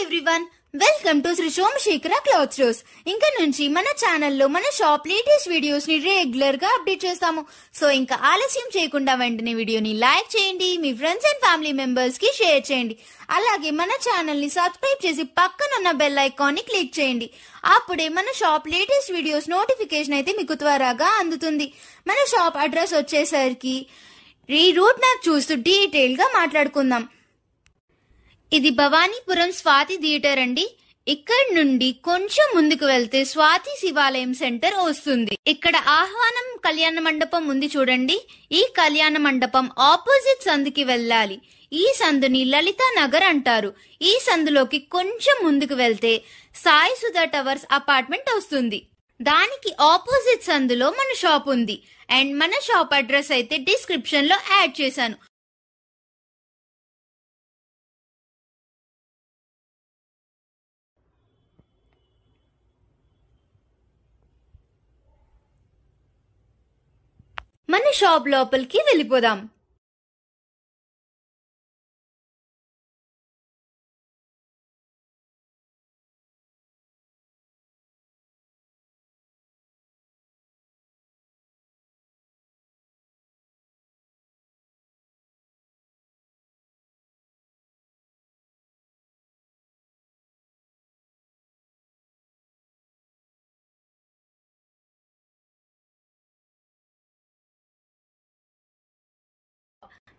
Everyone, welcome to Shri Somashekara cloth stores. ఇంకా నుంచి మన ఛానల్లో మన షాప్ లేటెస్ట్ వీడియోస్ ని రెగ్యులర్ గా అప్డేట్ చేస్తాము. సో ఇంకా ఆలస్యం చేయకుండా వెంటనే వీడియోని లైక్ చేయండి, మీ ఫ్రెండ్స్ అండ్ ఫ్యామిలీ మెంబర్స్ కి షేర్ చేయండి. అలాగే మన ఛానల్ ని సబ్స్క్రైబ్ చేసి పక్కనున్న బెల్ ఐకాన్ ని క్లిక్ చేయండి. అప్పుడే మన షాప్ లేటెస్ట్ వీడియోస్ నోటిఫికేషన్ అయితే మీకు త్వరగా అందుతుంది. మన షాప్ అడ్రస్ వచ్చేసరికి ఈ రూట్ మ్యాప్ చూస్తూ డీటెయిల్ గా మాట్లాడుకుందాం. ఇది భవానీపురం స్వాతి థియేటర్ అండి. ఇక్కడ నుండి కొంచెం ముందుకు వెళ్తే స్వాతి శివాలయం సెంటర్ వస్తుంది. ఇక్కడ ఆహ్వానం కళ్యాణ మండపం ఉంది చూడండి. ఈ కళ్యాణ మండపం ఆపోజిట్ సందుకి వెళ్ళాలి. ఈ సందుని లలితా నగర్ అంటారు. ఈ సందులోకి కొంచెం ముందుకు వెళ్తే సాయి సుధా టవర్స్ అపార్ట్మెంట్ వస్తుంది. దానికి ఆపోజిట్ సందులో మన షాప్ ఉంది. అండ్ మన షాప్ అడ్రస్ అయితే డిస్క్రిప్షన్ లో యాడ్ చేశాను. మన షాప్ లోపలికి వెళ్ళిపోదాం.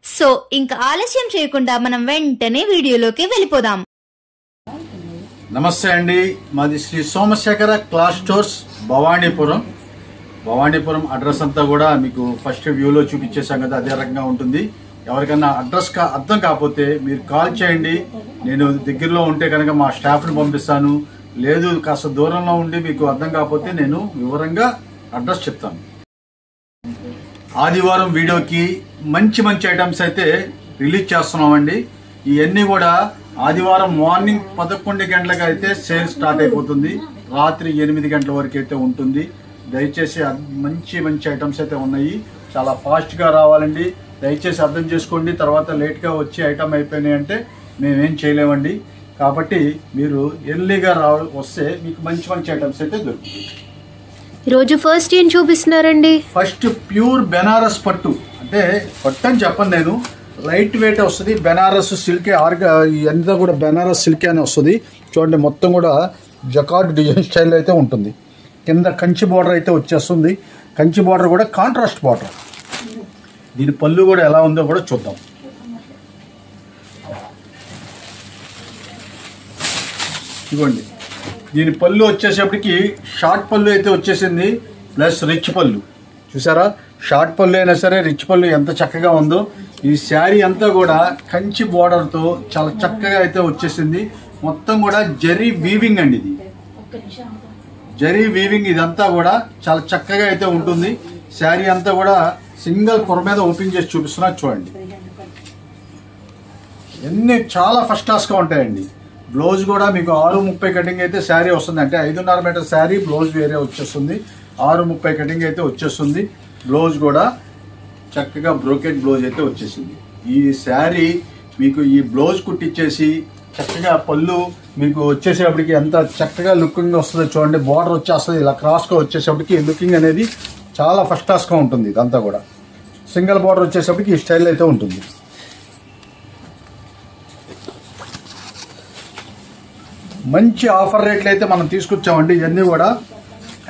సో ఇంకా ఆలస్యం చేయకుండా మనం వెంటనే వీడియోలోకి వెళ్ళిపోదాం. నమస్తే అండి, మాది Shri Somashekara cloth stores Bhavanipuram address అంతా కూడా మీకు ఫస్ట్ వ్యూలో చూపించేశాం కదా, అదే రకంగా ఉంటుంది. ఎవరికైనా అడ్రస్ అర్థం కాకపోతే మీరు కాల్ చేయండి. నేను దగ్గరలో ఉంటే కనుక మా స్టాఫ్ని పంపిస్తాను. లేదు కాస్త దూరంలో ఉండి మీకు అర్థం కాకపోతే నేను వివరంగా అడ్రస్ చెప్తాను. ఆదివారం వీడియోకి మంచి ఐటమ్స్ అయితే రిలీజ్ చేస్తున్నామండి. ఇవన్నీ కూడా ఆదివారం మార్నింగ్ 11 గంటలకు అయితే సేల్ స్టార్ట్ అయిపోతుంది. రాత్రి 8 గంటల వరకు అయితే ఉంటుంది. దయచేసి మంచి ఐటమ్స్ అయితే ఉన్నాయి. చాలా ఫాస్ట్గా రావాలండి. దయచేసి అర్థం చేసుకోండి. తర్వాత లేట్గా వచ్చి ఐటమ్ అయిపోయినాయి అంటే మేమేం చేయలేమండి. కాబట్టి మీరు ఎర్లీగా వస్తే మీకు మంచి ఐటమ్స్ అయితే దొరుకుతాయి. ఈరోజు ఫస్ట్ ఏం చూపిస్తున్నారండి? ఫస్ట్ ప్యూర్ బెనారస్ పట్టు. అంటే పట్టు అని చెప్పను నేను, లైట్ వెయిట్ వస్తుంది. బెనారస్ సిల్కే ఎంత కూడా బెనారస్ సిల్కే అని వస్తుంది. చూడండి, మొత్తం కూడా జకార్డ్ డిజైన్ స్టైల్ అయితే ఉంటుంది. కింద కంచి బార్డర్ అయితే వచ్చేస్తుంది. కంచి బార్డర్ కూడా కాంట్రాస్ట్ బార్డర్. దీని పళ్ళు కూడా ఎలా ఉందో కూడా చూద్దాం. ఇవ్వండి, దీని పళ్ళు వచ్చేసేపటికి షార్ట్ పళ్ళు అయితే వచ్చేసింది, ప్లస్ రిచ్ పళ్ళు. చూసారా, షార్ట్ పళ్ళు అయినా సరే రిచ్ పళ్ళు ఎంత చక్కగా ఉందో. ఈ శారీ అంతా కూడా కంచి బోర్డర్తో చాలా చక్కగా అయితే వచ్చేసింది. మొత్తం కూడా జరీ వీవింగ్ అండి. ఇది జరీ వీవింగ్, ఇదంతా కూడా చాలా చక్కగా అయితే ఉంటుంది. శారీ అంతా కూడా సింగిల్ పొర మీద ఓపెన్ చేసి చూపిస్తున్నా చూడండి. ఎన్ని చాలా ఫస్ట్ క్లాస్గా ఉంటాయండి. బ్లౌజ్ కూడా మీకు 6:30 కటింగ్ అయితే శారీ వస్తుంది. అంటే 5.5 మీటర్ శారీ, బ్లౌజ్ వేరే వచ్చేస్తుంది. 6:30 కటింగ్ అయితే వచ్చేస్తుంది. బ్లౌజ్ కూడా చక్కగా బ్రోకెట్ బ్లౌజ్ అయితే వచ్చేసింది. ఈ శారీ మీకు ఈ బ్లౌజ్ కుట్టించేసి చక్కగా పళ్ళు మీకు వచ్చేసేపటికి ఎంత చక్కగా లుకింగ్ వస్తుందో చూడండి. బార్డర్ వచ్చేస్తుంది, ఇలా క్రాస్గా వచ్చేసేపటికి లుకింగ్ అనేది చాలా ఫస్ట్ క్లాస్గా ఉంటుంది. ఇదంతా కూడా సింగిల్ బార్డర్ వచ్చేసేపటికి ఈ స్టైల్ అయితే ఉంటుంది. మంచి ఆఫర్ రేట్లు అయితే మనం తీసుకొచ్చామండి. ఇవన్నీ కూడా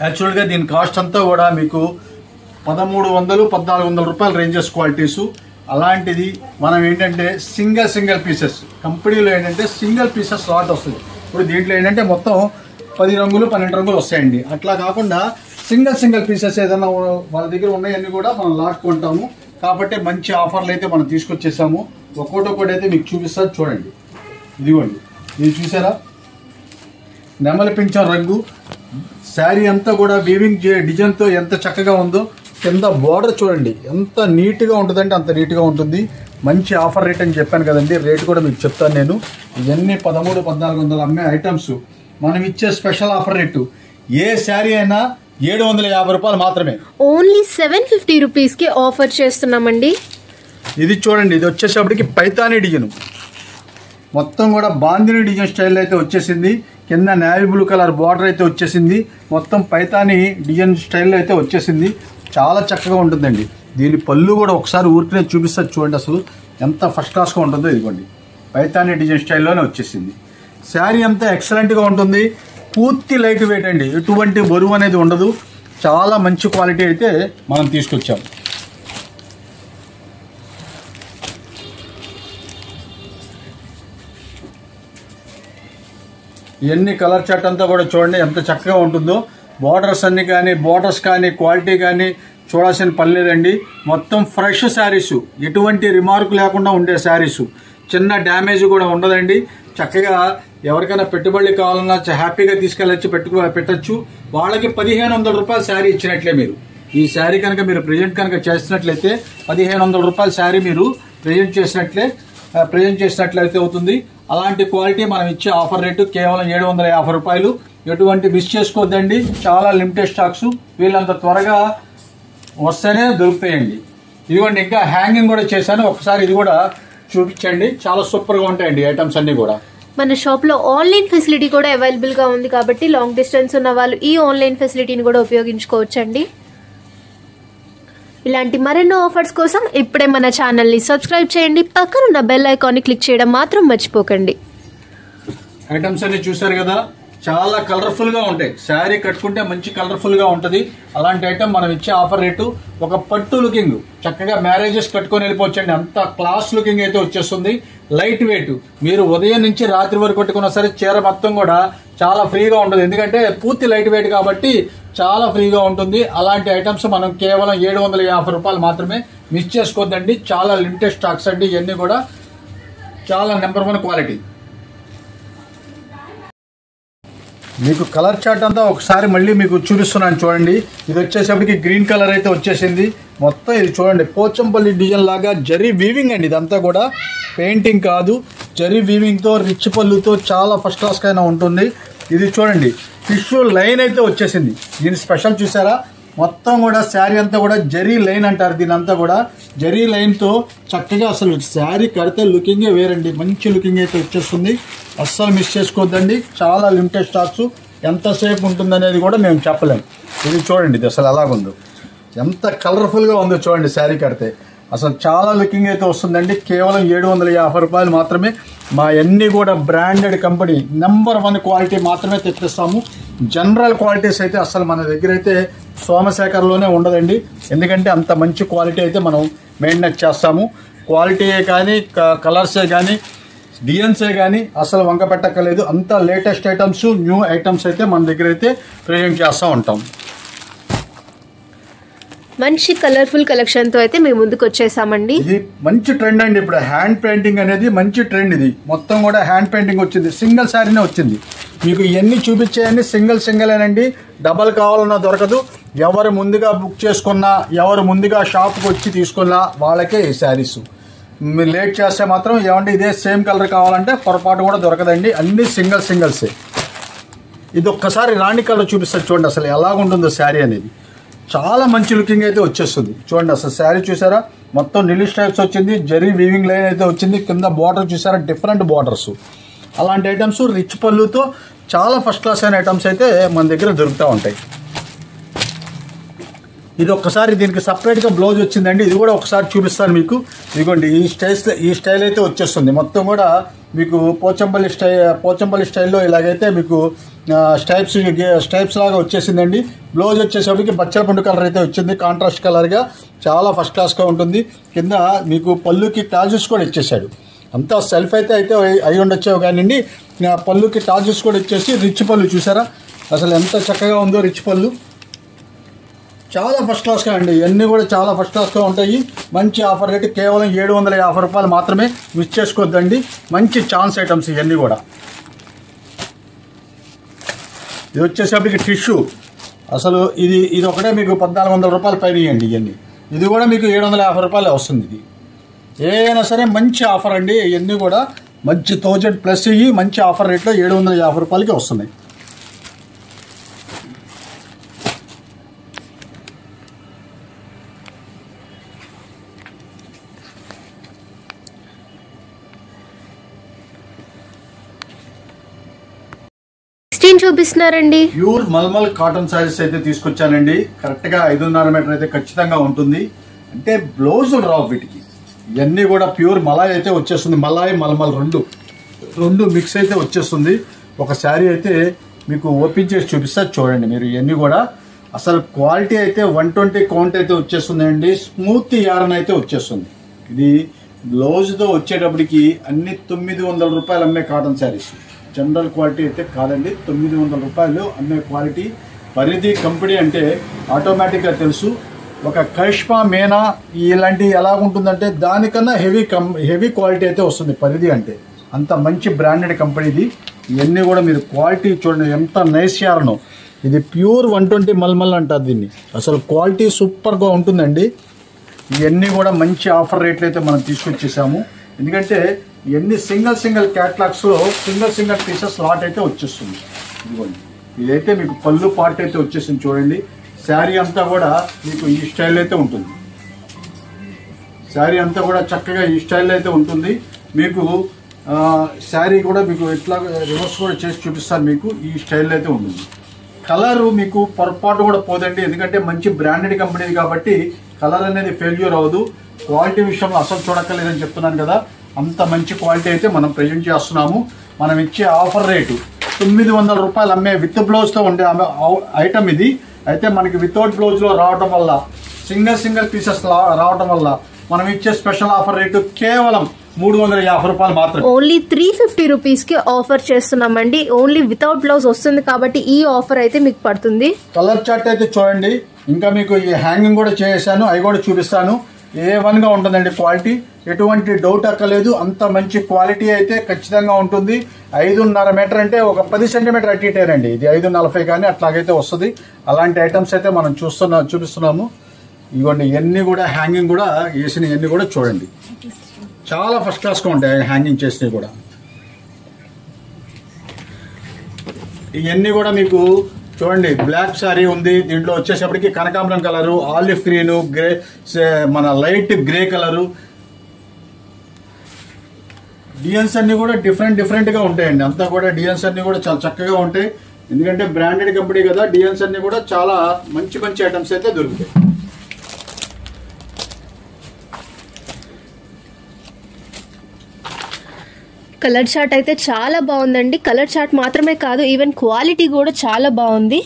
యాక్చువల్గా దీని కాస్ట్ అంతా కూడా మీకు 1300-1400 రూపాయల రేంజెస్ క్వాలిటీసు. అలాంటిది మనం ఏంటంటే సింగిల్ పీసెస్, కంపెనీలో ఏంటంటే సింగిల్ పీసెస్ లాట్ వస్తుంది. ఇప్పుడు దీంట్లో ఏంటంటే మొత్తం 10 రంగులు 12 రంగులు వస్తాయండి. అట్లా కాకుండా సింగిల్ పీసెస్ ఏదైనా వాళ్ళ దగ్గర ఉన్నాయన్నీ కూడా మనం లాట్ కొంటాము. కాబట్టి మంచి ఆఫర్లు అయితే మనం తీసుకొచ్చేసాము. ఒక్కొక్కటి అయితే మీకు చూపిస్తారు చూడండి. ఇదిగోండి, ఇది చూసారా, నెమలి పింఛం రంగు శారీ అంతా కూడా వీవింగ్ డిజైన్తో ఎంత చక్కగా ఉందో. కింద బార్డర్ చూడండి ఎంత నీట్గా ఉంటుందంటే అంత నీట్గా ఉంటుంది. మంచి ఆఫర్ రేట్ అని చెప్పాను కదండి. రేట్ కూడా మీకు చెప్తాను నేను. ఇవన్నీ 1300-1400 అమ్మే ఐటమ్స్. మనం ఇచ్చే స్పెషల్ ఆఫర్ రేటు ఏ శారీ అయినా 750 రూపాయలు మాత్రమే. ఓన్లీ 750 రూపీస్కి ఆఫర్ చేస్తున్నామండి. ఇది చూడండి, ఇది వచ్చేసేపటికి పైతానీ డిజైన్. మొత్తం కూడా బాందిని డిజైన్ స్టైల్ అయితే వచ్చేసింది. కింద నేవీ బ్లూ కలర్ బార్డర్ అయితే వచ్చేసింది. మొత్తం పైతాని డిజైన్ స్టైల్ అయితే వచ్చేసింది. చాలా చక్కగా ఉంటుందండి. దీని పళ్ళు కూడా ఒకసారి ఊరికనే చూపిస్తారు చూడండి, అసలు ఎంత ఫస్ట్ క్లాస్గా ఉంటుందో. ఇదిగోండి పైతాని డిజైన్ స్టైల్లోనే వచ్చేసింది. శారీ అంతా ఎక్సలెంట్గా ఉంటుంది. పూర్తి లైట్ వెయిట్ అండి, ఎటువంటి బరువు అనేది ఉండదు. చాలా మంచి క్వాలిటీ అయితే మనం తీసుకొచ్చాం. ఇవన్నీ కలర్ చార్ట్ అంతా కూడా చూడండి ఎంత చక్కగా ఉంటుందో. బార్డర్స్ అన్ని కానీ బార్డర్స్ కానీ క్వాలిటీ కానీ చూడాల్సిన పని లేదండి. మొత్తం ఫ్రెష్ శారీస్, ఎటువంటి రిమార్క్ లేకుండా ఉండే శారీస్, చిన్న డ్యామేజ్ కూడా ఉండదండి. చక్కగా ఎవరికైనా పెట్టుబడి కావాలన్నా హ్యాపీగా తీసుకెళ్ళొచ్చి పెట్టచ్చు. వాళ్ళకి 1500 రూపాయల శారీ ఇచ్చినట్లే. మీరు ఈ శారీ కనుక మీరు ప్రజెంట్ కనుక చేసినట్లయితే 1500 రూపాయల శారీ మీరు ప్రజెంట్ చేసినట్లయితే అవుతుంది. అలాంటి క్వాలిటీ మనం ఇచ్చే ఆఫర్ రేటు కేవలం 750 రూపాయలు. ఎటువంటి మిస్ చేసుకోవద్దండి, చాలా లిమిటెడ్ స్టాక్స్, వీళ్ళంత త్వరగా వస్తేనే దొరుకుతాయండి. ఇదిగోండి ఇంకా హ్యాంగింగ్ కూడా చేశాను, ఒకసారి ఇది కూడా చూపించండి. చాలా సూపర్గా ఉంటాయండి ఐటమ్స్ అన్నీ కూడా. మన షాప్లో ఆన్లైన్ ఫెసిలిటీ కూడా అవైలబుల్గా ఉంది కాబట్టి లాంగ్ డిస్టెన్స్ ఉన్న వాళ్ళు ఈ ఆన్లైన్ ఫెసిలిటీని కూడా ఉపయోగించుకోవచ్చండి. ఇలాంటి మరెన్నో ఆఫర్స్ కోసం ఇప్పుడే మన ఛానల్ని సబ్స్క్రైబ్ చేయండి. పక్కనున్న బెల్ ఐకాన్ని క్లిక్ చేయడం మాత్రం మర్చిపోకండి. ఐటమ్స్ అన్ని చూసారు కదా, చాలా కలర్ఫుల్గా ఉంటాయి. శారీ కట్టుకుంటే మంచి కలర్ఫుల్గా ఉంటుంది. అలాంటి ఐటమ్ మనం ఇచ్చే ఆఫర్ రేటు ఒక పట్టు లుకింగ్, చక్కగా మ్యారేజెస్ కట్టుకొని వెళ్ళిపోవచ్చండి. అంత క్లాస్ లుకింగ్ అయితే వచ్చేస్తుంది. లైట్ వెయిట్, మీరు ఉదయం నుంచి రాత్రి వరకు కట్టుకున్నా సరే చీర మొత్తం కూడా చాలా ఫ్రీగా ఉంటుంది. ఎందుకంటే పూర్తి లైట్ వెయిట్ కాబట్టి చాలా ఫ్రీగా ఉంటుంది. అలాంటి ఐటమ్స్ మనం కేవలం 750 రూపాయలు మాత్రమే. మిస్ చేసుకోవద్దండి, చాలా లిమిటెడ్ స్టాక్స్ అండి. ఇవన్నీ కూడా చాలా నెంబర్ 1 క్వాలిటీ. మీకు కలర్ చార్ట్ అంతా ఒకసారి మళ్ళీ మీకు చూపిస్తున్నాను చూడండి. ఇది వచ్చేసరికి గ్రీన్ కలర్ అయితే వచ్చేసింది. మొత్తం ఇది చూడండి పోచంపల్లి డిజైన్ లాగా జరీ వీవింగ్ అండి. ఇదంతా కూడా పెయింటింగ్ కాదు, జరీ వీవింగ్తో రిచ్ పళ్ళుతో చాలా ఫస్ట్ క్లాస్ అయినా ఉంటుంది. ఇది చూడండి టిష్యూ లైన్ అయితే వచ్చేసింది. దీని స్పెషల్ చూసారా, మొత్తం కూడా శారీ అంతా కూడా జరీ లైన్ అంటారు. దీని అంతా కూడా జరీ లైన్తో చక్కగా అసలు శారీ కడితే లుకింగే వేరండి. మంచి లుకింగ్ అయితే వచ్చేస్తుంది. అస్సలు మిస్ చేసుకోవద్దండి, చాలా లిమిటెడ్ స్టాక్స్. ఎంతసేపు ఉంటుందనేది కూడా మేము చెప్పలేము. ఇది చూడండి, ఇది అసలు ఎలాగుందో, ఎంత కలర్ఫుల్గా ఉందో చూడండి. శారీ కడితే అసలు చాలా లుకింగ్ అయితే వస్తుందండి. కేవలం 750 రూపాయలు మాత్రమే. మా అన్నీ కూడా బ్రాండెడ్ కంపెనీ నెంబర్ 1 క్వాలిటీ మాత్రమే తెప్పిస్తాము. జనరల్ క్వాలిటీస్ అయితే అసలు మన దగ్గర అయితే సోమశేఖర్లోనే ఉండదండి. ఎందుకంటే అంత మంచి క్వాలిటీ అయితే మనం మెయింటైన్ చేస్తాము. క్వాలిటీయే కానీ కలర్సే కానీ డిజైన్సే కానీ అసలు వంక పెట్టక్కర్లేదు. అంత లేటెస్ట్ ఐటమ్స్, న్యూ ఐటమ్స్ అయితే మన దగ్గర అయితే ప్రజెంట్ చేస్తూ ఉంటాం. మంచి కలర్ఫుల్ కలెక్షన్తో అయితే మేము ముందుకు వచ్చేసామండి. ఇది మంచి ట్రెండ్ అండి. ఇప్పుడు హ్యాండ్ పెయింటింగ్ అనేది మంచి ట్రెండ్. ఇది మొత్తం కూడా హ్యాండ్ పెయింటింగ్ వచ్చింది. సింగిల్ శారీనే వచ్చింది. మీకు ఇవన్నీ చూపించేయండి సింగిలేనండి. డబల్ కావాలన్నా దొరకదు. ఎవరు ముందుగా బుక్ చేసుకున్నా, ఎవరు ముందుగా షాప్కి వచ్చి తీసుకున్నా వాళ్ళకే ఈ శారీస్. మీరు లేట్ చేస్తే మాత్రం ఏమంటే ఇదే సేమ్ కలర్ కావాలంటే పొరపాటు కూడా దొరకదండి. అన్ని సింగిల్సే. ఇది ఒక్కసారి రాణి కలర్ చూపిస్తారు చూడండి, అసలు ఎలాగుంటుందో శారీ అనేది. చాలా మంచి లుకింగ్ అయితే వచ్చేస్తుంది చూడండి. అసలు శారీ చూసారా, మొత్తం నిలిష్ టైప్స్ వచ్చింది. జరీ వీవింగ్ లైన్ అయితే వచ్చింది. కింద బార్డర్ చూసారా, డిఫరెంట్ బార్డర్స్. అలాంటి ఐటమ్స్ రిచ్ పళ్ళుతో చాలా ఫస్ట్ క్లాస్ అయిన ఐటమ్స్ అయితే మన దగ్గర దొరుకుతూ ఉంటాయి. ఇది ఒక్కసారి దీనికి సపరేట్గా బ్లౌజ్ వచ్చిందండి. ఇది కూడా ఒకసారి చూపిస్తాను మీకు. ఇదిగోండి ఈ స్టైల్ అయితే వచ్చేస్తుంది. మొత్తం కూడా మీకు పోచంపల్లి స్టైల్లో ఇలాగైతే మీకు స్టైప్స్ లాగా వచ్చేసిందండి. బ్లౌజ్ వచ్చేసరికి బచ్చల పండు కలర్ అయితే వచ్చింది, కాంట్రాస్ట్ కలర్గా. చాలా ఫస్ట్ క్లాస్గా ఉంటుంది. కింద మీకు పళ్ళుకి టాజెస్ కూడా ఇచ్చేసాడు. అంతా సెల్ఫ్ అయితే అయి ఉండొచ్చావు కానివ్వండి, పళ్ళుకి టాజెస్ కూడా ఇచ్చేసి రిచ్ పళ్ళు చూసారా, అసలు ఎంత చక్కగా ఉందో రిచ్ పళ్ళు. చాలా ఫస్ట్ క్లాస్గా అండి. ఇవన్నీ కూడా చాలా ఫస్ట్ క్లాస్గా ఉంటాయి. మంచి ఆఫర్ రేటు కేవలం 750 రూపాయలు మాత్రమే. మిస్ చేసుకోవద్దండి. మంచి ఛాన్స్ ఐటమ్స్ ఇవన్నీ కూడా. ఇది వచ్చేసరికి టిష్యూ. అసలు ఇది ఒకటే మీకు 1400 రూపాయలు పైన ఇవ్వండి. ఇవన్నీ ఇది కూడా మీకు 750 రూపాయలు వస్తుంది. ఇది ఏదైనా సరే మంచి ఆఫర్ అండి. ఇవన్నీ కూడా మంచి 1000+ ఇవి మంచి ఆఫర్ రేట్లో 750 రూపాయలకి వస్తున్నాయి. నెక్స్ట్ ఏం చూపిస్తున్నారండి? ప్యూర్ మల్మల్ కాటన్ సారీస్ అయితే తీసుకొచ్చానండి. కరెక్ట్ గా 5.5 మీటర్ అయితే ఖచ్చితంగా ఉంటుంది. అంటే బ్లౌజులు రావు వీటికి. ఇవన్నీ కూడా ప్యూర్ మలాయ్ అయితే వచ్చేస్తుంది. మలాయ్ మల్మల్ రెండు మిక్స్ అయితే వచ్చేస్తుంది. ఒక శారీ అయితే మీకు ఓపెన్ చేసి చూపిస్తా చూడండి మీరు. ఇవన్నీ కూడా అసలు క్వాలిటీ అయితే 120 కౌంట్ అయితే వచ్చేస్తుంది అండి. స్మూత్ యారన్ అయితే వచ్చేస్తుంది. ఇది బ్లౌజ్తో వచ్చేటప్పటికి అన్ని 900 రూపాయలు అమ్మే కాటన్ శారీస్. జనరల్ క్వాలిటీ అయితే కాదండి, 900 రూపాయలు అమ్మే క్వాలిటీ. పరిధి కంపెనీ అంటే ఆటోమేటిక్గా తెలుసు. ఒక కరిష్మా మేనా ఇలాంటివి ఎలా ఉంటుందంటే దానికన్నా హెవీ క్వాలిటీ అయితే వస్తుంది పరిధి అంటే. అంత మంచి బ్రాండెడ్ కంపెనీది. ఇవన్నీ కూడా మీరు క్వాలిటీ చూడండి ఎంత నైస్ యారను. ఇది ప్యూర్ 120 మల్మల్ అంటారు దీన్ని. అసలు క్వాలిటీ సూపర్గా ఉంటుందండి. ఇవన్నీ కూడా మంచి ఆఫర్ రేట్లు అయితే మనం తీసుకొచ్చేసాము. ఎందుకంటే ఇవన్నీ సింగిల్ క్యాటలాగ్స్లో సింగిల్ పీసెస్ లాట్ అయితే వచ్చేస్తుంది. ఇదిగోండి, ఇదైతే మీకు పళ్ళు పార్ట్ అయితే వచ్చేసింది చూడండి. శారీ అంతా కూడా మీకు ఈ స్టైల్ అయితే ఉంటుంది. శారీ అంతా కూడా చక్కగా ఈ స్టైల్ అయితే ఉంటుంది. మీకు శారీ కూడా మీకు ఇట్లా రివర్స్ కూడా చేసి చూపిస్తాను. మీకు ఈ స్టైల్ అయితే ఉంటుంది. కలర్ మీకు పొరపాటు కూడా పోదండి. ఎందుకంటే మంచి బ్రాండెడ్ కంపెనీ కాబట్టి కలర్ అనేది ఫెయిల్యూర్ అవ్వదు. క్వాలిటీ విషయంలో అసలు చూడక్కర్లేదని చెప్తున్నాను కదా. అంత మంచి క్వాలిటీ అయితే మనం ప్రజెంట్ చేస్తున్నాము. మనం ఇచ్చే ఆఫర్ రేటు 900 రూపాయలు అమ్మే విత్ బ్లౌజ్తో ఉండే ఐటమ్ ఇది. అయితే మనకి వితౌట్ బ్లౌజ్లో రావడం వల్ల సింగిల్ పీసెస్ రావడం వల్ల మనం ఇచ్చే స్పెషల్ ఆఫర్ రేటు కేవలం 350 రూపాయలు మాత్రమే. ఓన్లీ 350 రూపీస్ కి ఆఫర్ చేస్తున్నామండి. ఓన్లీ వితౌట్ బ్లౌజ్ వస్తుంది కాబట్టి ఈ ఆఫర్ అయితే మీకు పడుతుంది. కలర్ చార్ట్ అయితే చూడండి. ఇంకా మీకు ఈ హ్యాంగింగ్ కూడా చేశాను, అవి కూడా చూపిస్తాను. A1 గా ఉంటుందండి క్వాలిటీ. ఎటువంటి డౌట్ అక్కర్లేదు. అంత మంచి క్వాలిటీ అయితే ఖచ్చితంగా ఉంటుంది. 5.5 మీటర్ అంటే ఒక 10 సెంటీమీటర్ అటు ఇటేనండి. ఇది 5.40 కానీ అట్లాగైతే వస్తుంది. అలాంటి ఐటమ్స్ అయితే మనం చూపిస్తున్నాము. ఇవన్నీ ఇవన్నీ కూడా హ్యాంగింగ్ కూడా వేసిన ఇవన్నీ కూడా చూడండి. చాలా ఫస్ట్ క్లాస్గా ఉంటాయి హ్యాంగింగ్ చేసినవి కూడా. ఇవన్నీ కూడా మీకు చూడండి. బ్లాక్ శారీ ఉంది, దీంట్లో వచ్చేసప్పటికి కనకాంబరం కలరు, ఆలివ్ గ్రీను, గ్రే, మన లైట్ గ్రే కలరు. డిజైన్స్ అన్ని కూడా డిఫరెంట్గా ఉంటాయండి. అంతా కూడా డిజైన్స్ అన్ని కూడా చాలా చక్కగా ఉంటాయి. ఎందుకంటే బ్రాండెడ్ కంపెనీ కదా. డిజైన్స్ అన్ని కూడా చాలా మంచి ఐటమ్స్ అయితే దొరుకుతాయి. కలర్ చార్ట్ అయితే చాలా బాగుందండి. కలర్ చార్ట్ మాత్రమే కాదు, ఈవెన్ క్వాలిటీ కూడా చాలా బాగుంది.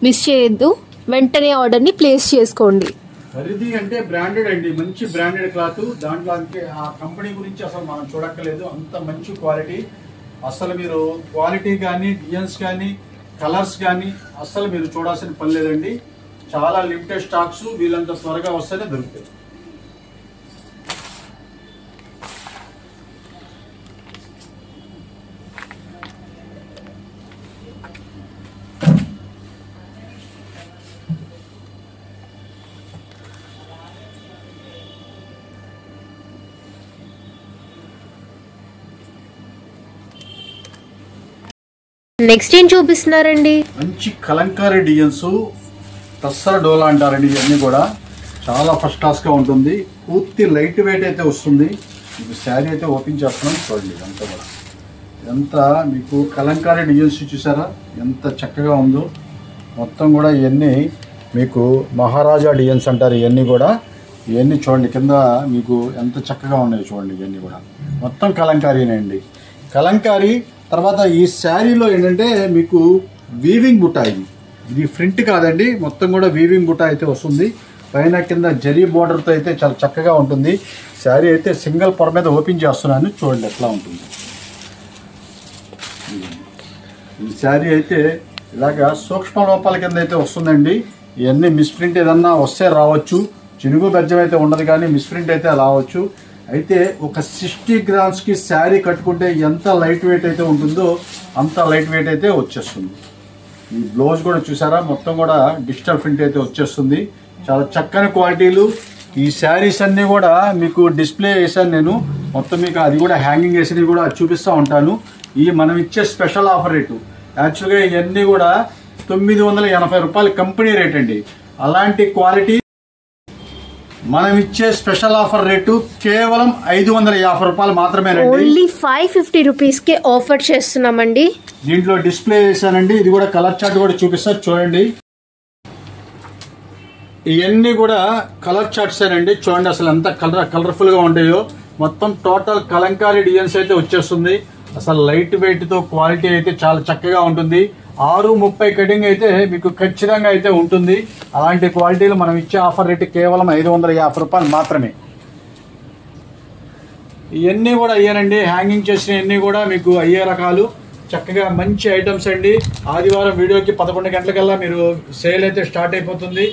మిస్ చేయొద్దు, వెంటనే ఆర్డర్ని ప్లేస్ చేసుకోండి. పరిధి అంటే బ్రాండెడ్ అండి, మంచి బ్రాండెడ్ క్లాత్. దాంట్లో ఆ కంపెనీ గురించి అసలు మనం చూడక్కర్లేదు. అంత మంచి క్వాలిటీ. అసలు మీరు క్వాలిటీ కానీ డిజైన్స్ కానీ కలర్స్ కానీ అసలు మీరు చూడాల్సిన పని లేదండి. చాలా లిమిటెడ్ స్టాక్స్, వీళ్ళంత త్వరగా వస్తేనే దొరుకుతాయి. నెక్స్ట్ ఏం చూపిస్తున్నారండి? మంచి కలంకారీ డిజైన్స్, టస్సర్ డోలా అంటారండి. ఇవన్నీ కూడా చాలా ఫస్ట్ క్లాస్గా ఉంటుంది. పూర్తి లైట్ వెయిట్ అయితే వస్తుంది. మీకు శారీ అయితే ఓపెన్ చేస్తున్నాం చూడండి. ఇదంతా కూడా ఇదంతా మీకు కలంకారీ డిజైన్స్ చూసారా ఎంత చక్కగా ఉందో. మొత్తం కూడా ఇవన్నీ మీకు మహారాజా డిజైన్స్ అంటారు. ఇవన్నీ చూడండి కింద మీకు ఎంత చక్కగా ఉన్నాయి చూడండి. ఇవన్నీ కూడా మొత్తం కలంకారీనండి. కలంకారీ తర్వాత ఈ శారీలో ఏంటంటే మీకు వీవింగ్ బుట్ట. ఇది ఫ్రంట్ కాదండి, మొత్తం కూడా వీవింగ్ బుట్ట అయితే వస్తుంది. పైన కింద జరీ బోర్డర్తో అయితే చాలా చక్కగా ఉంటుంది. శారీ అయితే సింగిల్ పొర మీద ఓపెన్ చేస్తున్నాను చూడండి ఎట్లా ఉంటుంది. ఈ శారీ అయితే ఇలాగా సూక్ష్మ లోపాల కింద అయితే వస్తుందండి. ఇవన్నీ మిస్ప్రింట్ ఏదన్నా వస్తే రావచ్చు. చినుగు బెజ్జం అయితే ఉండదు కానీ మిస్ప్రింట్ అయితే రావచ్చు. అయితే ఒక 60 గ్రామ్స్కి శారీ కట్టుకుంటే ఎంత లైట్ వెయిట్ అయితే ఉంటుందో అంత లైట్ వెయిట్ అయితే వచ్చేస్తుంది. ఈ బ్లౌజ్ కూడా చూసారా మొత్తం కూడా డిజిటల్ ప్రింట్ అయితే వచ్చేస్తుంది. చాలా చక్కని క్వాలిటీలు. ఈ శారీస్ అన్నీ కూడా మీకు డిస్ప్లే వేసాను నేను. మొత్తం మీకు అది కూడా హ్యాంగింగ్ వేసినవి కూడా చూపిస్తూ ఉంటాను. ఈ మనం ఇచ్చే స్పెషల్ ఆఫర్ రేటు యాక్చువల్గా ఇవన్నీ కూడా 980 రూపాయలు కంపెనీ రేట్ అండి. అలాంటి క్వాలిటీ మనం ఇచ్చే స్పెషల్ ఆఫర్ రేటు కేవలం 550 రూపాయలు మాత్రమేనండి. ఓన్లీ 550 రూపీస్కే ఆఫర్ చేస్తున్నామండి. దీంట్లో డిస్ప్లే చేశానండి. ఇది కూడా కలర్ చార్ట్ కూడా చూపిస్తారు చూడండి. ఇవన్నీ కూడా కలర్ చార్ట్స్ అండి. చూడండి అసలు ఎంత కలర్ఫుల్ గా ఉంటాయో. మొత్తం టోటల్ కలంకారీ డిజైన్స్ అయితే వచ్చేస్తుంది. అసలు లైట్ వెయిట్ తో క్వాలిటీ అయితే చాలా చక్కగా ఉంటుంది. 6:30 కటింగ్ అయితే మీకు ఖచ్చితంగా అయితే ఉంటుంది. అలాంటి క్వాలిటీలు మనం ఇచ్చే ఆఫర్ రేటు కేవలం 550 రూపాయలు మాత్రమే. ఇవన్నీ కూడా అయ్యానండి. హ్యాంగింగ్ చేసినవన్నీ కూడా మీకు అయ్యే రకాలు చక్కగా మంచి ఐటమ్స్ అండి. ఆదివారం వీడియోకి 11 గంటలకల్లా మీరు సేల్ అయితే స్టార్ట్ అయిపోతుంది.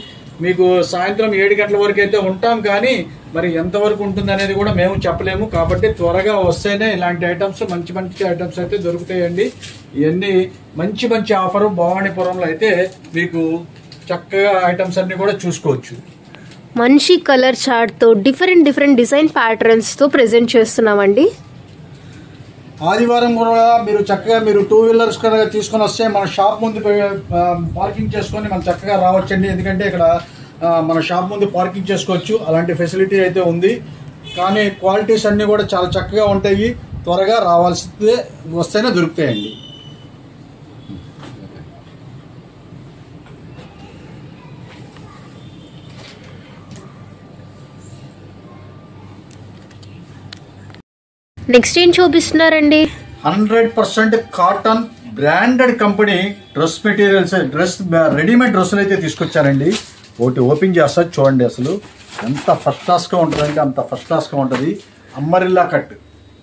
మీకు సాయంత్రం 7 గంటల వరకు అయితే ఉంటాం, కానీ మరి ఎంతవరకు ఉంటుంది అనేది కూడా మేము చెప్పలేము. కాబట్టి త్వరగా వస్తేనే ఇలాంటి ఐటమ్స్ మంచి మంచి ఐటమ్స్ అయితే దొరుకుతాయండి. ఇవన్నీ మంచి ఆఫర్ భవానీపురంలో అయితే మీకు చక్కగా ఐటమ్స్ అన్ని కూడా చూసుకోవచ్చు. మంచి కలర్ చార్ట్ తో డిఫరెంట్ డిజైన్ ప్యాటర్న్స్ తో ప్రెజెంట్ చేస్తున్నామండి. ఆదివారం కూడా మీరు చక్కగా మీరు 2 వీలర్స్ కనుక తీసుకొని వస్తే మన షాప్ ముందు పార్కింగ్ చేసుకొని మనం చక్కగా రావచ్చండి. ఎందుకంటే ఇక్కడ మన షాప్ ముందు పార్కింగ్ చేసుకోవచ్చు. అలాంటి ఫెసిలిటీ అయితే ఉంది. కానీ క్వాలిటీస్ అన్నీ కూడా చాలా చక్కగా ఉంటాయి. త్వరగా రావాల్సిందే, వస్తేనే దొరుకుతాయండి. నెక్స్ట్ ఏం చూపిస్తున్నారండి? 100% cotton branded company dress materials, readymade డ్రెస్సులు అయితే తీసుకొచ్చారండి. ఒకటి ఓపెన్ చేస్తా చూడండి. అసలు ఎంత ఫస్ట్ క్లాస్గా ఉంటుందంటే అంత ఫస్ట్ క్లాస్గా ఉంటుంది. అంబరిల్లా కట్,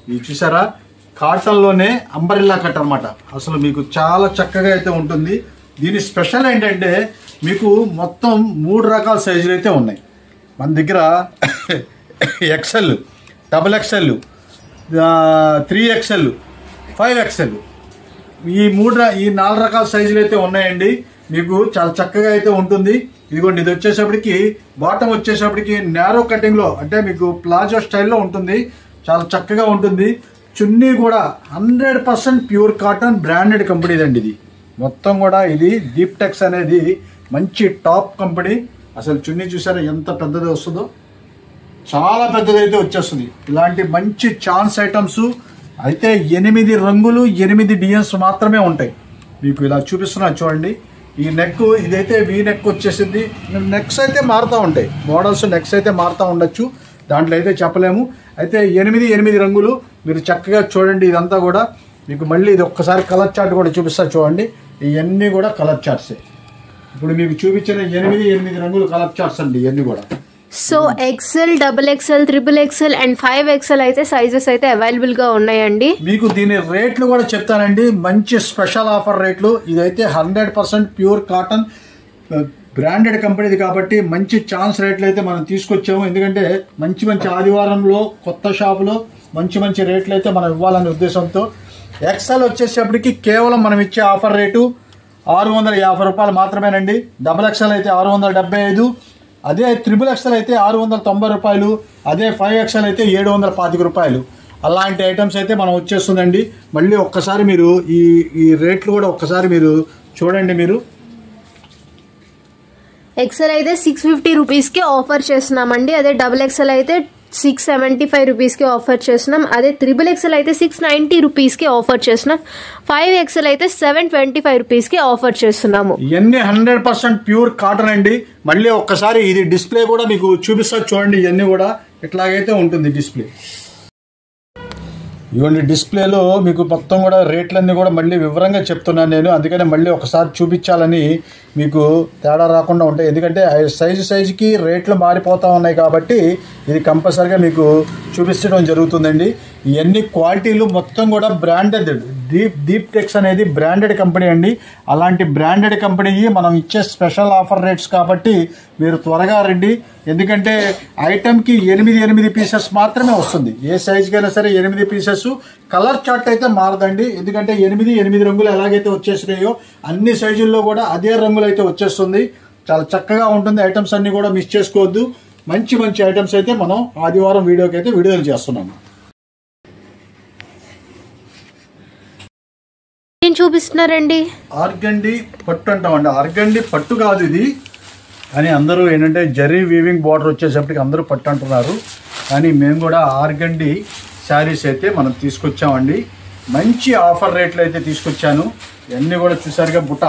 ఇది చూసారా? కాటన్లోనే అంబరిల్లా కట్ అనమాట. అసలు మీకు చాలా చక్కగా అయితే ఉంటుంది. దీని స్పెషల్ ఏంటంటే మీకు మొత్తం 3 రకాల సైజులు అయితే ఉన్నాయి మన దగ్గర. XL, XXL, 3XL, 5XL, ఈ 4 రకాల సైజులు అయితే ఉన్నాయండి. మీకు చాలా చక్కగా అయితే ఉంటుంది. ఇదిగోండి, ఇది వచ్చేసప్పటికి బాటమ్ వచ్చేసప్పటికి నేరో కటింగ్లో, అంటే మీకు ప్లాజో స్టైల్లో ఉంటుంది. చాలా చక్కగా ఉంటుంది. చున్నీ కూడా 100% ప్యూర్ కాటన్ బ్రాండెడ్ కంపెనీదండి. ఇది మొత్తం కూడా ఇది దీప్టెక్స్ అనేది మంచి టాప్ కంపెనీ. అసలు చున్నీ చూసారా ఎంత పెద్దది వస్తుందో, చాలా పెద్దదైతే వచ్చేస్తుంది. ఇలాంటి మంచి ఛాన్స్ ఐటమ్స్ అయితే 8 రంగులు 8 డిజైన్స్ మాత్రమే ఉంటాయి. మీకు ఇలా చూపిస్తున్నా చూడండి. ఈ నెక్ ఇదైతే వీ నెక్ వచ్చేసింది. నెక్స్ అయితే మారుతూ ఉంటాయి, మోడల్స్ నెక్స్ అయితే మారుతూ ఉండొచ్చు, దాంట్లో అయితే చెప్పలేము. అయితే 8 రంగులు మీరు చక్కగా చూడండి. ఇదంతా కూడా మీకు మళ్ళీ ఇది ఒక్కసారి కలర్ చార్ట్ కూడా చూపిస్తా చూడండి. ఇవన్నీ కూడా కలర్ చార్ట్సే. ఇప్పుడు మీకు చూపించిన 8 రంగులు కలర్ చార్ట్స్ అండి ఇవన్నీ కూడా. So XL, XXL, XXL and 5XL అయితే సైజెస్ అయితే అవైలబుల్ గా ఉన్నాయండి. మీకు దీని రేట్లు కూడా చెప్తానండి. మంచి స్పెషల్ ఆఫర్ రేట్లు. ఇదైతే 100% ప్యూర్ కాటన్ బ్రాండెడ్ కంపెనీది కాబట్టి మంచి ఛాన్స్ రేట్లు అయితే మనం తీసుకొచ్చాము. ఎందుకంటే మంచి ఆదివారంలో కొత్త షాపులో మంచి రేట్లు అయితే మనం ఇవ్వాలనే ఉద్దేశంతో. XL వచ్చేసేపటికి కేవలం మనం ఇచ్చే ఆఫర్ రేటు 650 రూపాయలు మాత్రమేనండి. XXL అయితే 675, అదే XXL అయితే 690 రూపాయలు, అదే 5XL అయితే 725 రూపాయలు. అలాంటి ఐటమ్స్ అయితే మనం వచ్చేస్తుందండి. మళ్ళీ ఒక్కసారి మీరు ఈ రేట్లు కూడా ఒక్కసారి మీరు చూడండి. మీరు XL అయితే 650 రూపీస్కి ఆఫర్ చేస్తున్నామండి. అదే XXL అయితే 675 రూపీస్కి ఆఫర్ చేస్తున్నాం. అదే XXL అయితే 690 రూపీస్కి ఆఫర్ చేస్తున్నాం. 5XL అయితే 725 రూపీస్కి ఆఫర్ చేస్తున్నాము. ఇవన్నీ 100% ప్యూర్ కాటన్ అండి. మళ్ళీ ఒక్కసారి ఇది డిస్ప్లే కూడా మీకు చూపిస్తా చూడండి. ఇవన్నీ కూడా ఇట్లాగైతే ఉంటుంది డిస్ప్లే. ఇవన్నీ డిస్ప్లేలో మీకు మొత్తం కూడా రేట్లన్నీ కూడా మళ్ళీ వివరంగా చెప్తున్నాను నేను. అందుకనే మళ్ళీ ఒకసారి చూపించాలని మీకు తేడా రాకుండా ఉంటాయి. ఎందుకంటే సైజుకి రేట్లు మారిపోతూ ఉన్నాయి కాబట్టి ఇది కంపల్సరీగా మీకు చూపించడం జరుగుతుందండి. ఇవన్నీ క్వాలిటీలు మొత్తం కూడా బ్రాండెడ్. దీప్టెక్స్ అనేది బ్రాండెడ్ కంపెనీ అండి. అలాంటి బ్రాండెడ్ కంపెనీ మనం ఇచ్చే స్పెషల్ ఆఫర్ రేట్స్ కాబట్టి మీరు త్వరగా రండి. ఎందుకంటే ఐటమ్కి 8 పీసెస్ మాత్రమే వస్తుంది. ఏ సైజుకైనా సరే 8 పీసెస్. కలర్ చార్ట్ అయితే మారదండి. ఎందుకంటే 8 రంగులు ఎలాగైతే వచ్చేసినాయో అన్ని సైజుల్లో కూడా అదే రంగులు అయితే వచ్చేస్తుంది. చాలా చక్కగా ఉంటుంది. ఐటమ్స్ అన్ని కూడా మిస్ చేసుకోవద్దు. మంచి ఐటమ్స్ అయితే మనం ఆదివారం వీడియోకి అయితే విడుదల చేస్తున్నాము. ఏం చూపిస్తున్నారండి? ఆర్గండి పట్టు అంటామండి. ఆర్గండి పట్టు కాదు, ఇది అని అందరూ ఏంటంటే జరీ వీవింగ్ బార్డర్ వచ్చేసప్పటికి అందరూ పట్టు అంటున్నారు. కానీ మేము కూడా ఆర్గండి శారీస్ అయితే మనం తీసుకొచ్చామండి. మంచి ఆఫర్ రేట్లు అయితే తీసుకొచ్చాను. ఇవన్నీ కూడా చూసారుగా బుట్ట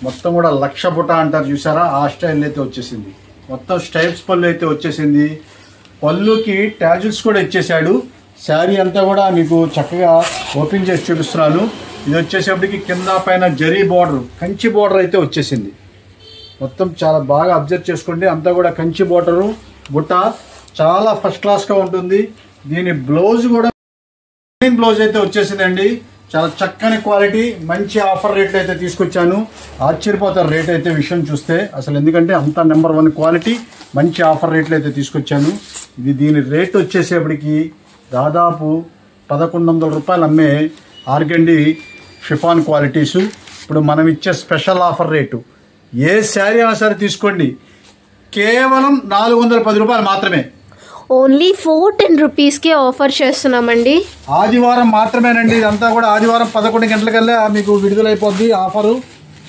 మొత్తం కూడా 1,00,000 బుట్ట అంటారు చూసారా, ఆ స్టైల్ అయితే వచ్చేసింది. మొత్తం స్టైప్స్ పళ్ళు అయితే వచ్చేసింది. పళ్ళుకి ట్యాజిల్స్ కూడా ఇచ్చేసాడు. శారీ అంతా కూడా మీకు చక్కగా ఓపెన్ చేసి చూపిస్తున్నాను. ఇది వచ్చేసేపటికి కింద పైన జరీ బార్డర్, కంచి బార్డర్ అయితే వచ్చేసింది. మొత్తం చాలా బాగా అబ్జర్వ్ చేసుకోండి. అంతా కూడా కంచి బార్డరు బుట్ట చాలా ఫస్ట్ క్లాస్గా ఉంటుంది. దీని బ్లౌజ్ కూడా బ్లౌజ్ అయితే వచ్చేసిందండి. చాలా చక్కని క్వాలిటీ, మంచి ఆఫర్ రేట్లు అయితే తీసుకొచ్చాను. ఆశ్చర్యపోతారు రేట్ అయితే విషయం చూస్తే అసలు, ఎందుకంటే అంత నెంబర్ 1 క్వాలిటీ, మంచి ఆఫర్ రేట్లు అయితే తీసుకొచ్చాను. దీని రేట్ వచ్చేసేపటికి దాదాపు 1,100 రూపాయలు అమ్మే ఆర్గండి షిఫాన్ క్వాలిటీసు. ఇప్పుడు మనం ఇచ్చే స్పెషల్ ఆఫర్ రేటు ఏ శారీ అయినా సరే తీసుకోండి, కేవలం 410 రూపాయలు మాత్రమే. ఓన్లీ 410 రూపీస్కే ఆఫర్ చేస్తున్నామండి. ఆదివారం మాత్రమేనండి. ఇదంతా కూడా ఆదివారం 11 గంటలకల్లా మీకు విడుదలైపోద్ది ఆఫరు.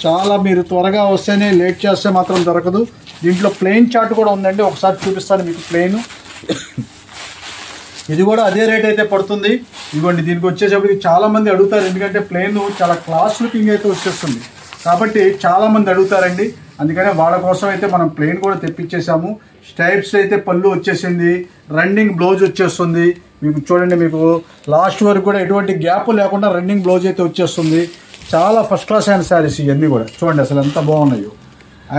చాలా మీరు త్వరగా వస్తేనే, లేట్ చేస్తే మాత్రం దొరకదు. దీంట్లో ప్లెయిన్ చార్ట్ కూడా ఉందండి, ఒకసారి చూపిస్తాను మీకు ప్లెయిన్. ఇది కూడా అదే రేట్ అయితే పడుతుంది. ఇదిగోండి, దీనికి వచ్చేసరికి చాలామంది అడుగుతారు, ఎందుకంటే ప్లెయిన్ చాలా క్లాస్ లుకింగ్ అయితే వచ్చేస్తుంది కాబట్టి చాలామంది అడుగుతారండి. అందుకనే వాళ్ళ కోసం అయితే మనం ప్లెయిన్ కూడా తెప్పించేసాము. స్టైప్స్ అయితే పళ్ళు వచ్చేసింది, రన్నింగ్ బ్లౌజ్ వచ్చేస్తుంది. మీకు చూడండి, మీకు లాస్ట్ వరకు కూడా ఎటువంటి గ్యాప్ లేకుండా రన్నింగ్ బ్లౌజ్ అయితే వచ్చేస్తుంది. చాలా ఫస్ట్ క్లాస్ అయిన శారీస్ ఇవన్నీ కూడా చూడండి అసలు ఎంత బాగున్నాయో.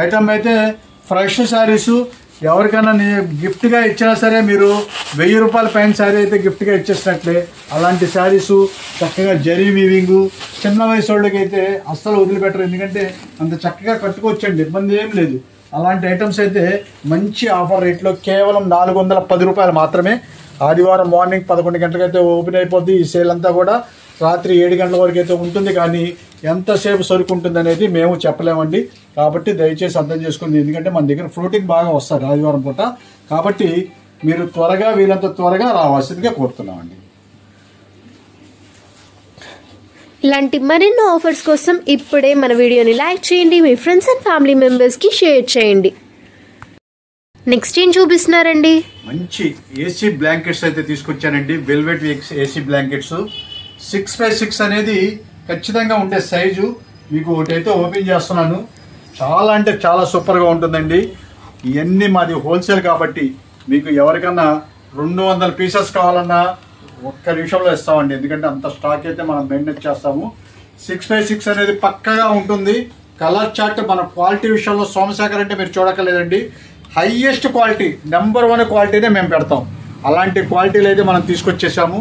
ఐటమ్ అయితే ఫ్రెష్ శారీసు. ఎవరికైనా గిఫ్ట్గా ఇచ్చినా సరే మీరు 1000 రూపాయల పైన శారీ అయితే గిఫ్ట్గా ఇచ్చేసినట్లే. అలాంటి శారీసు చక్కగా జరీ వీవింగు, చిన్న వయసు వాళ్ళకి అయితే అస్సలు వదిలిపెట్టరు, ఎందుకంటే అంత చక్కగా కట్టుకోవచ్చండి, ఇబ్బంది ఏం లేదు. అలాంటి ఐటమ్స్ అయితే మంచి ఆఫర్ రేట్లో కేవలం 410 రూపాయలు మాత్రమే. ఆదివారం మార్నింగ్ 11 గంటలకైతే ఓపెన్ అయిపోద్ది ఈ సేల్ అంతా కూడా. రాత్రి 7 గంటల వరకు అయితే ఉంటుంది, కానీ ఎంతసేపు సరుకు ఉంటుంది అనేది మేము చెప్పలేమండి. కాబట్టి దయచేసి అర్థం చేసుకోండి, ఎందుకంటే మన దగ్గర ఫ్లోటింగ్ బాగా వస్తారు ఆదివారం పూట. కాబట్టి మీరు త్వరగా, వీలంత త్వరగా రావాల్సిందిగా కోరుతున్నామండి. ఇలాంటి మరెన్నో ఆఫర్స్ కోసం ఇప్పుడే మన వీడియోని లైక్ చేయండి, మీ ఫ్రెండ్స్ అండ్ ఫ్యామిలీ మెంబర్స్కి షేర్ చేయండి. నెక్స్ట్ ఏం చూపిస్తున్నారండి? మంచి ఏసీ బ్లాంకెట్స్ అయితే తీసుకొచ్చానండి. వెల్వెట్ ఏసీ బ్లాంకెట్స్ 6x6 అనేది ఖచ్చితంగా ఉండే సైజు. మీకు ఒకటైతే ఓపెన్ చేస్తున్నాను. చాలా అంటే చాలా సూపర్గా ఉంటుందండి. ఇవన్నీ మాది హోల్సేల్ కాబట్టి మీకు ఎవరికన్నా 200 పీసెస్ కావాలన్నా ఒక్క నిమిషంలో ఇస్తామండి, ఎందుకంటే అంత స్టాక్ అయితే మనం మెయింటైన్ చేస్తాము. 6x6 అనేది పక్కగా ఉంటుంది. కలర్ చార్ట్ మన క్వాలిటీ విషయంలో సోమశేఖర్ అంటే మీరు చూడక్కర్లేదండి, హైయెస్ట్ క్వాలిటీ, నెంబర్ 1 క్వాలిటీనే మేము పెడతాం. అలాంటి క్వాలిటీలు అయితే మనం తీసుకొచ్చేసాము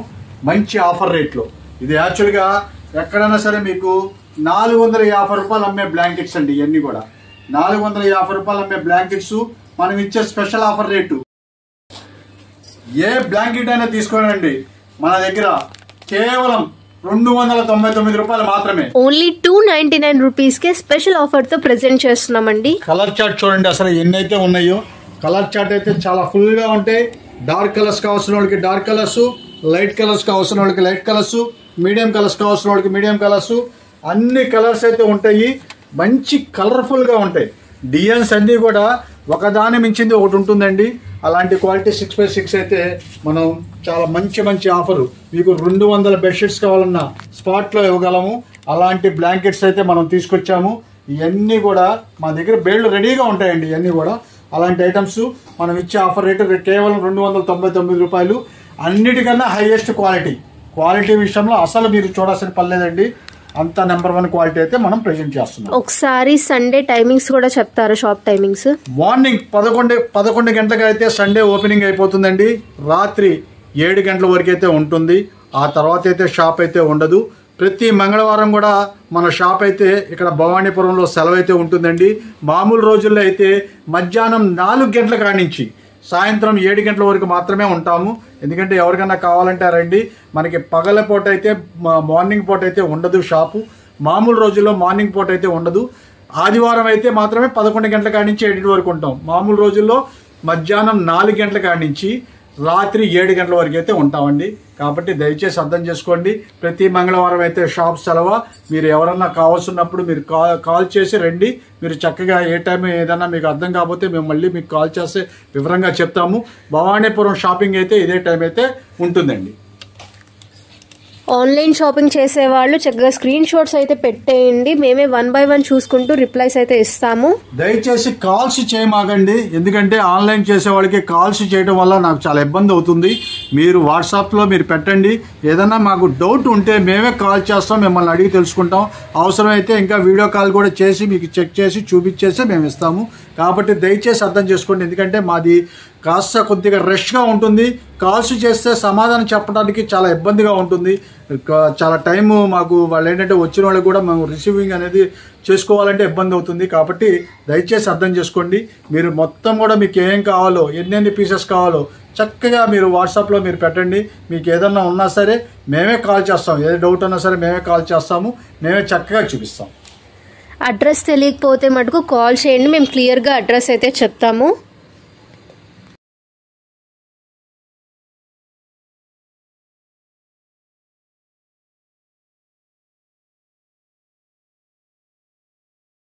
మంచి ఆఫర్ రేట్లో. ఇది యాక్చువల్గా ఎక్కడైనా సరే మీకు 450 రూపాయలు అమ్మే బ్లాంకెట్స్ అండి. ఇవన్నీ కూడా 450 రూపాయలు అమ్మే బ్లాంకెట్స్ మనం ఇచ్చే స్పెషల్ ఆఫర్ రేటు. ఏ బ్లాంకెట్ అయినా తీసుకోనండి, మన దగ్గర కేవలం 299 రూపాయలు మాత్రమే. ఓన్లీ 299 రూపీస్కే స్పెషల్ ఆఫర్తో ప్రెజెంట్ చేస్తున్నామండి. కలర్ చార్ట్ చూడండి అసలు ఎన్నైతే ఉన్నాయో. కలర్ చార్ట్ అయితే చాలా ఫుల్గా ఉంటాయి. డార్క్ కలర్స్ కావాల్సిన వాళ్ళకి డార్క్ కలర్స్, లైట్ కలర్స్ కావాల్సిన వాళ్ళకి లైట్ కలర్స్, మీడియం కలర్స్ కావాల్సిన వాళ్ళకి మీడియం కలర్స్, అన్ని కలర్స్ అయితే ఉంటాయి. మంచి కలర్ఫుల్గా ఉంటాయి. డిజైన్స్ అన్నీ కూడా ఒకదాని మించింది ఒకటి ఉంటుందండి. అలాంటి క్వాలిటీ 6x6 అయితే మనం చాలా మంచి మంచి ఆఫరు, మీకు 200 బెడ్షీట్స్ కావాలన్నా స్పాట్లో ఇవ్వగలము. అలాంటి బ్లాంకెట్స్ అయితే మనం తీసుకొచ్చాము. ఇవన్నీ కూడా మా దగ్గర బేళ్ళు రెడీగా ఉంటాయండి. ఇవన్నీ కూడా అలాంటి ఐటమ్స్ మనం ఇచ్చే ఆఫర్ రేటు కేవలం 299 రూపాయలు. అన్నిటికన్నా హైయెస్ట్ క్వాలిటీ విషయంలో అసలు మీరు చూడాల్సిన పర్లేదండి. అంత నెంబర్ 1 క్వాలిటీ అయితే మనం ప్రెజెంట్ చేస్తున్నాం. ఒకసారి సండే టైమింగ్స్ కూడా చెప్తారు. షాప్ టైమింగ్స్ మార్నింగ్ 11 గంటలకు అయితే సండే ఓపెనింగ్ అయిపోతుందండి. రాత్రి 7 గంటల వరకు అయితే ఉంటుంది. ఆ తర్వాత అయితే షాప్ అయితే ఉండదు. ప్రతి మంగళవారం కూడా మన షాప్ అయితే ఇక్కడ భవానీపురంలో సెలవు అయితే ఉంటుందండి. మామూలు రోజుల్లో అయితే మధ్యాహ్నం 4 గంటల కాడి నుంచి సాయంత్రం 7 గంటల వరకు మాత్రమే ఉంటాము. ఎందుకంటే ఎవరికైనా కావాలంటే రండి. మనకి పగల పూట అయితే, మార్నింగ్ పూట అయితే ఉండదు షాపు. మామూలు రోజుల్లో మార్నింగ్ పూట అయితే ఉండదు. ఆదివారం అయితే మాత్రమే 11 గంటల కాడి నుంచి 7 వరకు ఉంటాం. మామూలు రోజుల్లో మధ్యాహ్నం 4 గంటల కాడి నుంచి రాత్రి 7 గంటల వరకు అయితే ఉంటామండి. కాబట్టి దయచేసి అర్థం చేసుకోండి. ప్రతి మంగళవారం అయితే షాప్ సెలవు. మీరు ఎవరన్నా కావాల్సినప్పుడు మీరు కాల్ చేసి రండి. మీరు చక్కగా ఏ టైం ఏదన్నా మీకు అర్థం కాకపోతే మేము మళ్ళీ మీకు కాల్ చేస్తే వివరంగా చెప్తాము. భవానీపురం షాపింగ్ అయితే ఇదే టైం అయితే ఉంటుందండి. ఆన్లైన్ షాపింగ్ చేసేవాళ్ళు చక్కగా స్క్రీన్ షాట్స్ అయితే పెట్టేయండి. మేమే 1 by 1 చూసుకుంటూ రిప్లైస్ అయితే ఇస్తాము. దయచేసి కాల్స్ చేయమాకండి. ఎందుకంటే ఆన్లైన్ చేసే వాళ్ళకి కాల్స్ చేయడం వల్ల నాకు చాలా ఇబ్బంది అవుతుంది. మీరు వాట్సాప్లో మీరు పెట్టండి. ఏదన్నా మాకు డౌట్ ఉంటే మేమే కాల్ చేస్తాం, మిమ్మల్ని అడిగి తెలుసుకుంటాం. అవసరమైతే ఇంకా వీడియో కాల్ కూడా చేసి మీకు చెక్ చేసి చూపించేసి మేము ఇస్తాము. కాబట్టి దయచేసి అర్థం చేసుకోండి. ఎందుకంటే మాది కాస్త కొద్దిగా రష్గా ఉంటుంది. కాల్స్ చేస్తే సమాధానం చెప్పడానికి చాలా ఇబ్బందిగా ఉంటుంది. చాలా టైము మాకు వాళ్ళు ఏంటంటే వచ్చిన వాళ్ళకి కూడా మేము రిసీవింగ్ అనేది చేసుకోవాలంటే ఇబ్బంది అవుతుంది. కాబట్టి దయచేసి అర్థం చేసుకోండి. మీరు మొత్తం కూడా మీకు ఏం కావాలో, ఎన్నెన్ని పీసెస్ కావాలో చక్కగా మీరు వాట్సాప్లో మీరు పెట్టండి. మీకు ఏదన్నా ఉన్నా సరే మేమే కాల్ చేస్తాం. ఏ డౌట్ ఉన్నా సరే మేమే కాల్ చేస్తాము. మేమే చక్కగా చూపిస్తాం. అడ్రస్ తెలియకపోతే మటుకు కాల్ చేయండి, మేము క్లియర్గా అడ్రస్ అయితే చెప్తాము.